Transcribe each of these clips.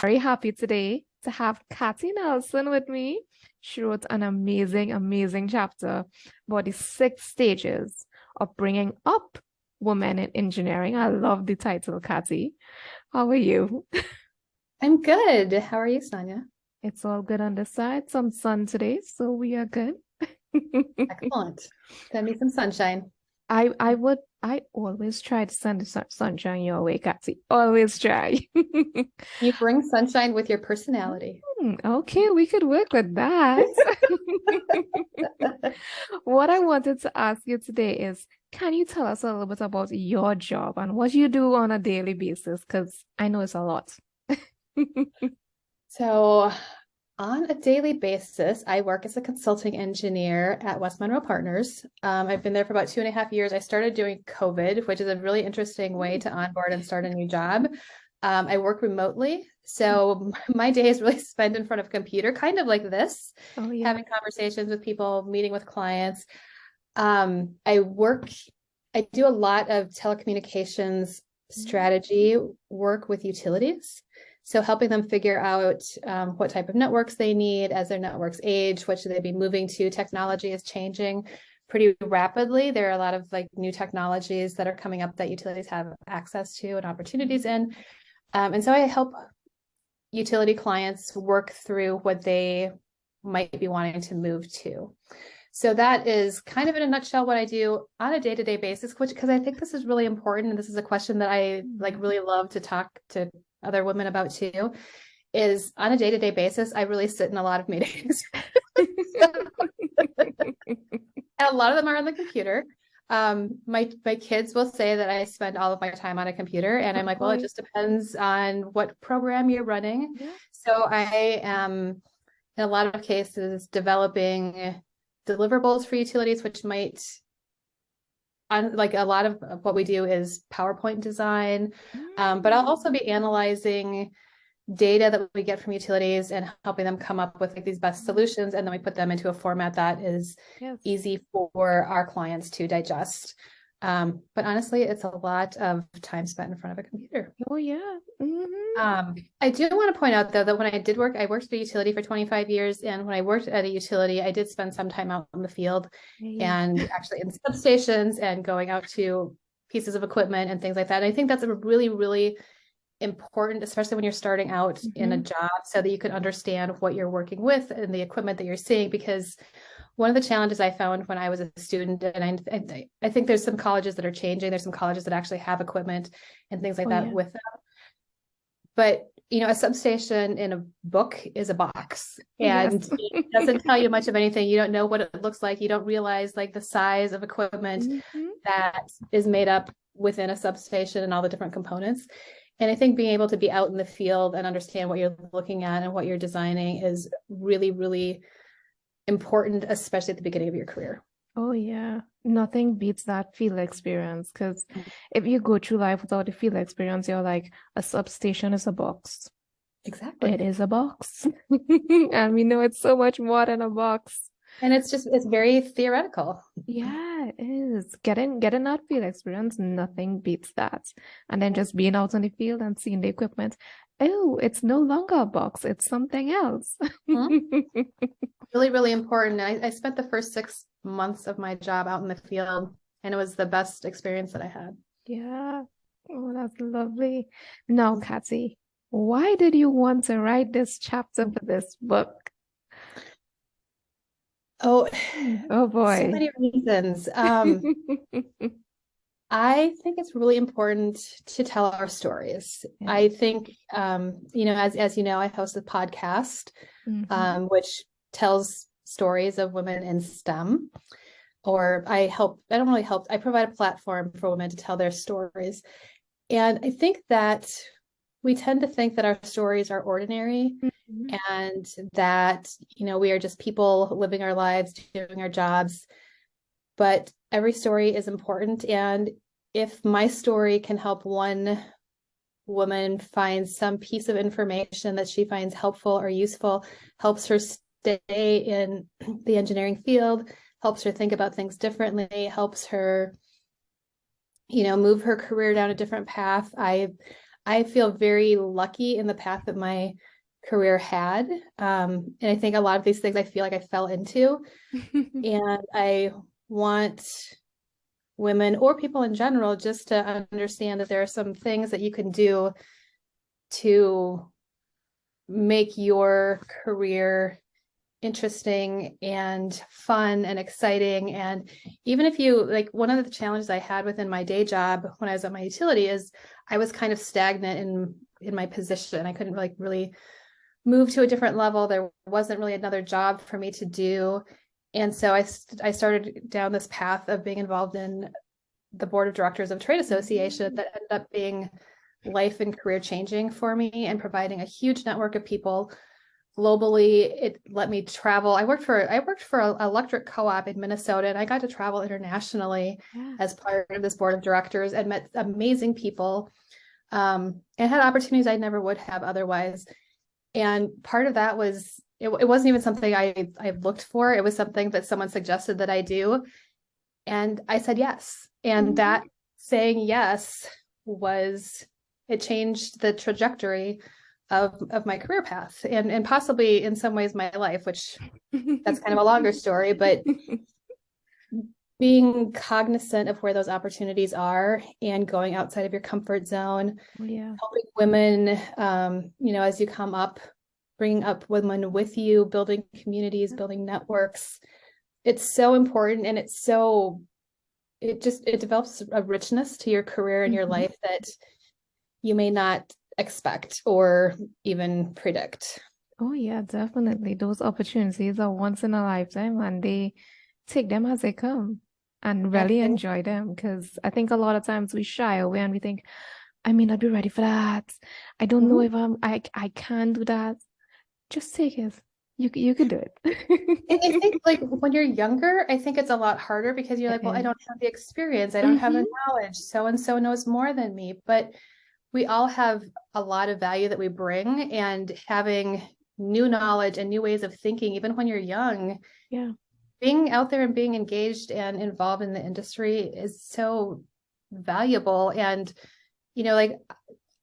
very happy today to have Kathy Nelson with me. She wrote an amazing, amazing chapter about the 6 stages of bringing up women in engineering. I love the title, Kathy. How are you? I'm good. How are you, Sonia? It's all good on this side. Some sun today, so we are good. Excellent. Send me some sunshine. I always try to send the sunshine your way, Kathy. Always try. You bring sunshine with your personality. Okay, we could work with that. What I wanted to ask you today is, can you tell us a little bit about your job and what you do on a daily basis? Because I know it's a lot. So, on a daily basis, I work as a consulting engineer at West Monroe Partners. I've been there for about 2.5 years. I started doing COVID, which is a really interesting way to onboard and start a new job. I work remotely, so my day is really spent in front of a computer, kind of like this, Oh, yeah. having conversations with people, meeting with clients. I do a lot of telecommunications strategy work with utilities. So helping them figure out what type of networks they need as their networks age, what should they be moving to? Technology is changing pretty rapidly. There are a lot of like new technologies that are coming up that utilities have access to and opportunities in. And so I help utility clients work through what they might be wanting to move to. So that is kind of in a nutshell what I do on a day-to-day basis, which because I think this is really important, and this is a question that I like really love to talk to other women about too, is on a day-to-day basis, I really sit in a lot of meetings. And a lot of them are on the computer. My kids will say that I spend all of my time on a computer, and I'm like, well, it just depends on what program you're running. Yeah. So I am in a lot of cases developing deliverables for utilities, which might like a lot of what we do is PowerPoint design, but I'll also be analyzing data that we get from utilities and helping them come up with like these best solutions, and then we put them into a format that is Yes. easy for our clients to digest. But honestly, it's a lot of time spent in front of a computer. Oh, yeah. I do want to point out though that when I did work, I worked at a utility for 25 years, and when I worked at a utility, I did spend some time out in the field Yeah. and actually in substations and going out to pieces of equipment and things like that. And I think that's a really, really important, especially when you're starting out in a job, so that you can understand what you're working with and the equipment that you're seeing. Because one of the challenges I found when I was a student, and I think there's some colleges that are changing, there's some colleges that actually have equipment and things like Oh, that yeah. with them. But a substation in a book is a box, Yes. and it doesn't tell you much of anything. You don't know what it looks like. You don't realize like the size of equipment that is made up within a substation and all the different components. And I think being able to be out in the field and understand what you're looking at and what you're designing is really, really important, especially at the beginning of your career. Oh, yeah. Nothing beats that field experience because if you go through life without the field experience, you're like, a substation is a box. It Exactly. is a box. And we know it's so much more than a box. And it's very theoretical. Yeah, it is. Getting that field experience, nothing beats that. And then just being out on the field and seeing the equipment. Oh, it's no longer a box, it's something else. Really, really important. And I spent the first 6 months of my job out in the field, and it was the best experience that I had. Yeah. Oh, that's lovely. Now, Kathy, why did you want to write this chapter for this book? Oh, Oh so boy. many reasons. I think it's really important to tell our stories. Yeah. I think, as you know, I host a podcast, which tells stories of women in STEM, or I don't really help, I provide a platform for women to tell their stories. And I think that we tend to think that our stories are ordinary and that, we are just people living our lives, doing our jobs. But every story is important. And if my story can help one woman find some piece of information that she finds helpful or useful, helps her stay in the engineering field, helps her think about things differently, helps her, move her career down a different path, I feel very lucky in the path that my career had. And I think a lot of these things I feel like I fell into. And I want women or people in general just to understand that there are some things that you can do to make your career interesting and fun and exciting. And even if you like, one of the challenges I had within my day job when I was at my utility is I was kind of stagnant in my position. I couldn't really move to a different level. There wasn't really another job for me to do. And so I started down this path of being involved in the board of directors of a trade association that ended up being life and career changing for me and providing a huge network of people globally. It let me travel. I worked for an electric co-op in Minnesota, and I got to travel internationally as part of this board of directors and met amazing people, and had opportunities I never would have otherwise. And part of that was, it wasn't even something I looked for. It was something that someone suggested that I do. And I said yes. And that saying yes it changed the trajectory of my career path and possibly in some ways my life, which that's kind of a longer story, but being cognizant of where those opportunities are and going outside of your comfort zone, helping women, as you come up, bringing up women with you, building communities, building networks. It's so important. And it develops a richness to your career and your life that you may not expect or even predict. Oh yeah, definitely. Those opportunities are once in a lifetime, and they take them as they come and really enjoy them. Because I think a lot of times we shy away and we think, I may not be ready for that. I don't know if I can do that. Just take it. You can do it. And I think like when you're younger, I think it's a lot harder because you're like, well, I don't have the experience. I don't have the knowledge. So and so knows more than me. But we all have a lot of value that we bring, and having new knowledge and new ways of thinking, even when you're young, being out there and being engaged and involved in the industry is so valuable. And, like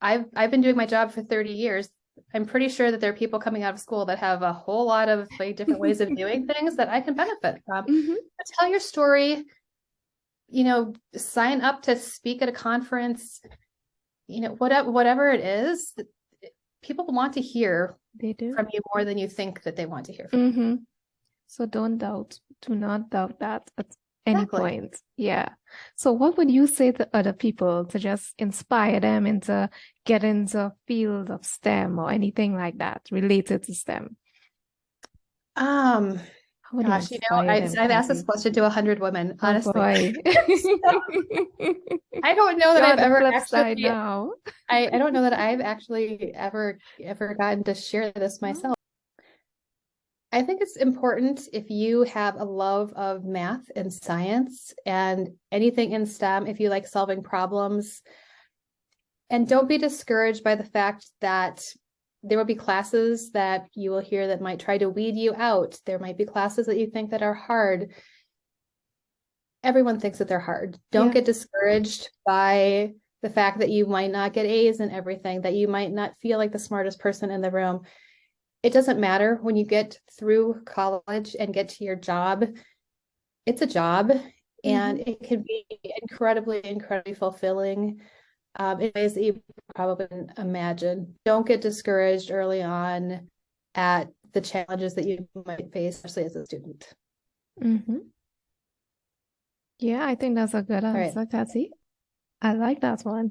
I've been doing my job for 30 years. I'm pretty sure that there are people coming out of school that have a whole lot of like different ways of doing things that I can benefit from. Tell your story, sign up to speak at a conference, whatever it is, people want to hear from you more than you think that they want to hear from you. So do not doubt that at any point. Yeah. So what would you say to other people to just inspire them into get into a field of STEM or anything like that related to STEM? Gosh, I've asked this question to 100 women, honestly. I don't know that I've ever actually, I don't know that I've actually ever gotten to share this myself. I think it's important if you have a love of math and science and anything in STEM, if you like solving problems, and don't be discouraged by the fact that there will be classes that you will hear that might try to weed you out. There might be classes that you think that are hard. Everyone thinks that they're hard. Don't get discouraged by the fact that you might not get A's in everything, that you might not feel like the smartest person in the room. It doesn't matter. When you get through college and get to your job, it's a job, and it can be incredibly, incredibly fulfilling in ways that you probably couldn't imagine. Don't get discouraged early on at the challenges that you might face, especially as a student. Yeah, I think that's a good answer, Kathy. I like that one.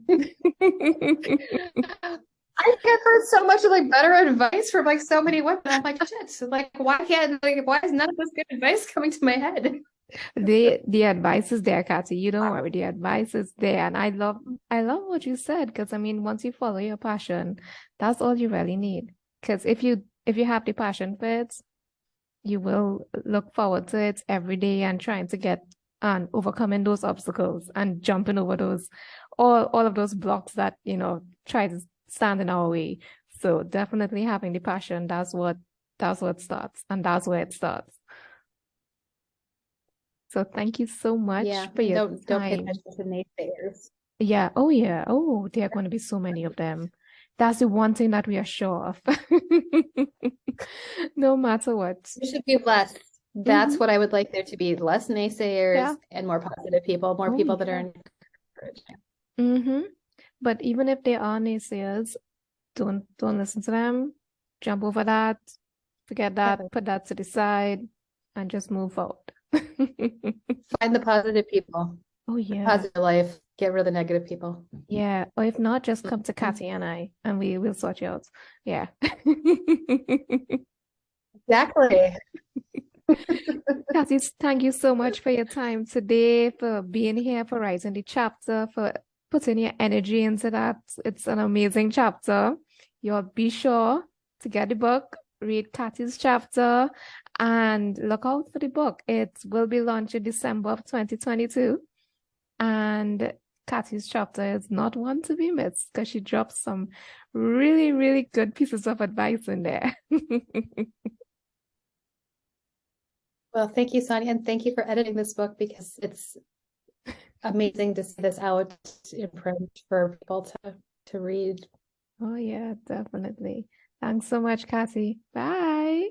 I've heard so much like better advice from like so many women. I'm like, shit, like why is none of this good advice coming to my head? The advice is there, Kathy. You don't worry, the advice is there. And I love what you said, because I mean, once you follow your passion, that's all you really need. Because if you have the passion for it, you will look forward to it every day and trying to get and overcoming those obstacles and jumping over those all of those blocks that try to stand in our way. So definitely having the passion, that's what starts, and that's where it starts. So thank you so much for your time. Don't pay attention to naysayers. Yeah. Oh, yeah. Oh, there are going to be so many of them. That's the one thing that we are sure of. No matter what. There should be less. Hmm. That's what I would like there to be, less Yeah. naysayers and more positive people, more Oh, people that are yeah. encouraging. Hmm. But even if they are naysayers, don't listen to them. Jump over that. Forget that. Exactly. Put that to the side and just move forward. Find the positive people, Oh, the yeah. positive life, get rid of the negative people. Yeah. Or if not, just come to Mhm. Kathy and I, and we will sort you out. Yeah. Exactly. Kathy, thank you so much for your time today, for being here, for writing the chapter, for putting your energy into that. It's an amazing chapter. You'll be sure to get the book, read Kathy's chapter, and look out for the book. It will be launched in December of 2022. And Kathy's chapter is not one to be missed because she drops some really, really good pieces of advice in there. Well, thank you, Sonia, and thank you for editing this book because it's amazing to see this out in print for people to read. Oh, yeah, definitely. Thanks so much, Kathy. Bye.